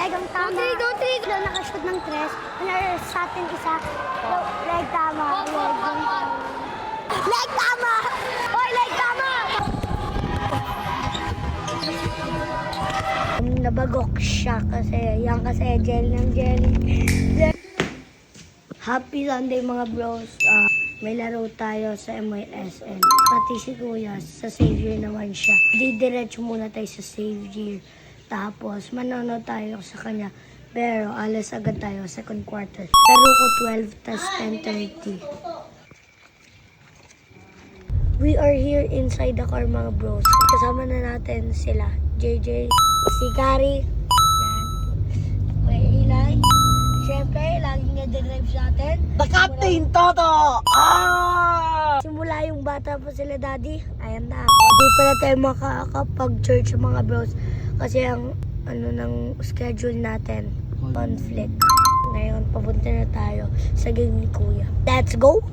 leg ang tama. Don't three. Nakashoot ng tres. Sa atin isa. Leg tama. Leg tama! Hoy, leg tama! Nabagok siya kasi jelly ng jelly. Happy Sunday mga bros. May laro tayo sa MYSN. Pati si Kuya, sa Savior naman siya. Didiretso muna tayo sa Savior. Tapos manonood tayo sa kanya. Pero alas agad tayo, second quarter. Laro ko 12, tas 10:30. We are here inside the car mga bros. Kasama na natin sila. JJ, si Kari, yan. Kuya Eli. Siyempre, laging na-drive sa atin. The Captain Toto! Simula yung bata pa sila daddy, ayan na. Hindi pala tayo makakapag-church mga bros. Kasi ang ng schedule natin, conflict. Ngayon, papunta na tayo sa game ni Kuya. Let's go!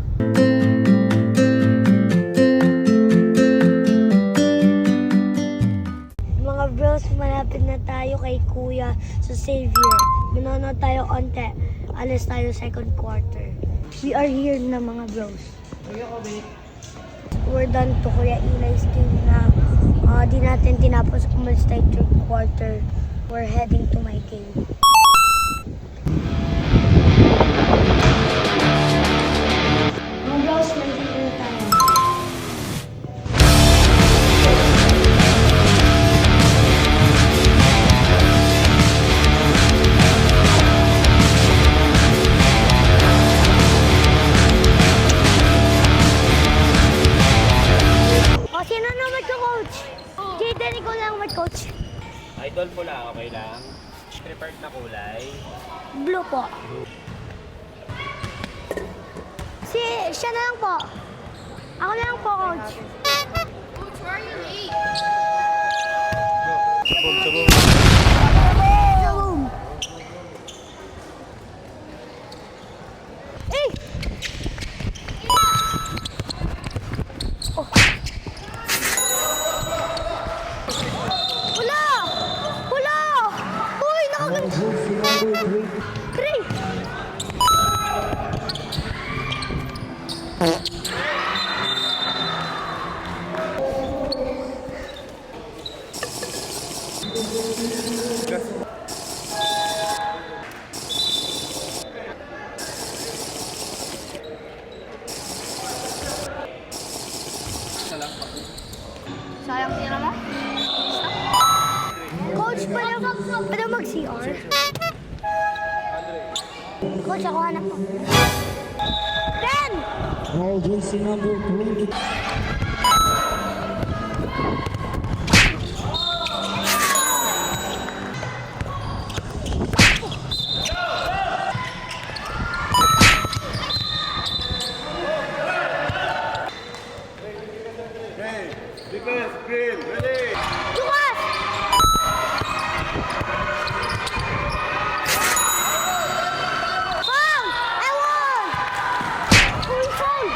Mga bros, malapit na tayo kay Kuya sa Savior. Manonood tayo onte. Alas tayo second quarter. We are here na mga bros. We're done to Kuya Eli's game na di natin tinapos umalis tayo third quarter. We're heading to my game. Mga bros, nandito na tayo. Sino na mag-coach? Jaden, ikaw lang mag-coach. Idol pula, okay lang. Preferred na kulay. Blue po. Siya na lang po. Ako na lang po, coach. Coach, why are you late? Sa room. Eh! Oh. Wala! Wala! Uy, nakaganda! Three! Sayang tira mo? Coach, pwede mag-CR? Coach, ako hanap mo. Ben! Jersey number 20. Defense, green, ready! Lukas! Foul! Ewan! Uy, foul!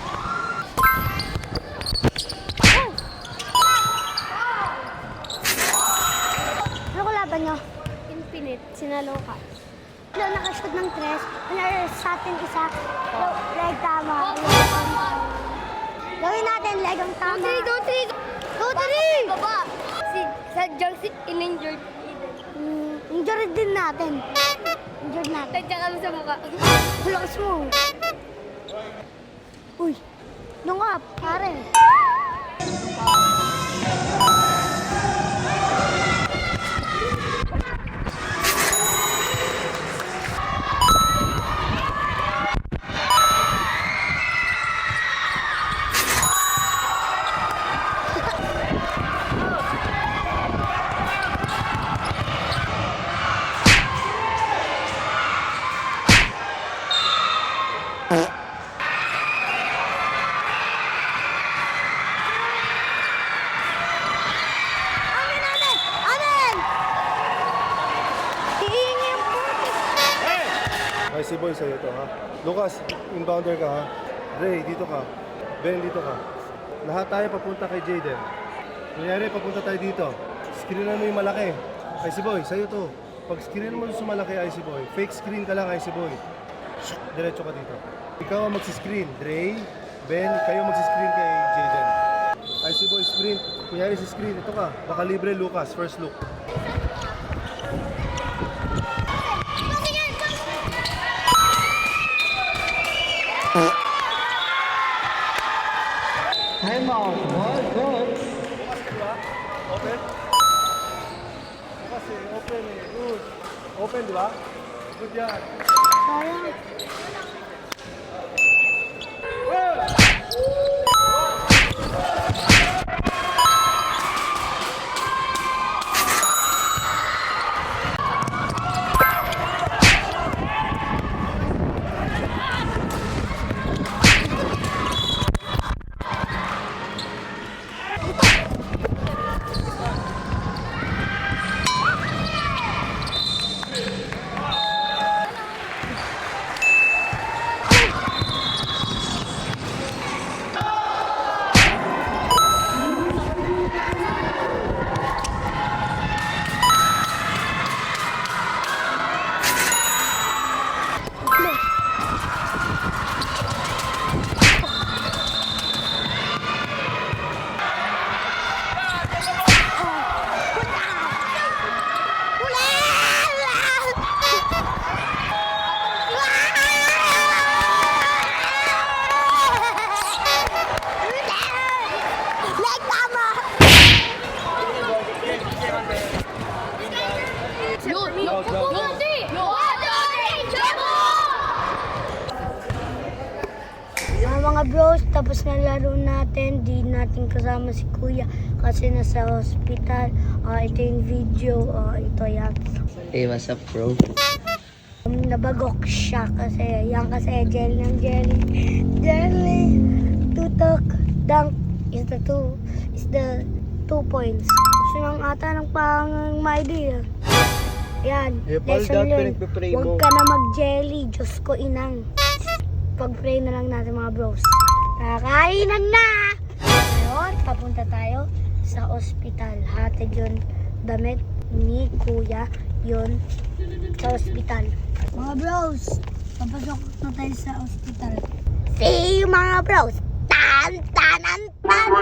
Oh! Ano ko laban nyo? Infinite, sinalo ka. Nakashoot ng tres, sa atin isa, leg tama. Gawin natin leg ang tama. Go three! Baba! Sa Jungsit, in-injured. Injured din natin. Injured natin. Tadya kami sa mukha. Lakas mo. Uy, nung up, pare. Ay, si Boy sa'yo to, ha? Lucas, inbounder ka, ha? Ray, dito ka. Ben, dito ka. Lahat tayo papunta kay Jaden. Kunyari, papunta tayo dito. Screenan mo yung malaki. Icy Boy, sa'yo to. Pag screen mo sa malaki, Icy Boy, fake screen ka lang, Icy Boy. Diretso ka dito. Ikaw ang magsiscreen. Dre, Ben, kayo magsiscreen kay Jaden. Icy Boy, sprint. Kunyari sa screen, ito ka. Baka libre, Lucas, first look. Time out. Ball, coach. Bukas ka, diba? Open? Bukas open Good. Open, diba? Good yan. Sayang. Mga bros, tapos na laro natin. Di natin kasama si Kuya kasi nasa hospital. Ito yung video. Ito yan. Hey, what's up, bro? Nabagok siya kasi jelly ng jelly. Jelly. Tutok. Dunk is the 2 points. Gusto nang ata ng pang my idea. Yan. Lesson learned. Huwag ka na mag-jelly. Diyos ko inang. Pag-pray na lang natin mga bros. Kakainan na! Ngayon, papunta tayo sa ospital. Hatid yun damit ni Kuya yun sa ospital. Mga bros, papasok na tayo sa ospital. See you mga bros! Tan-tanan-tan!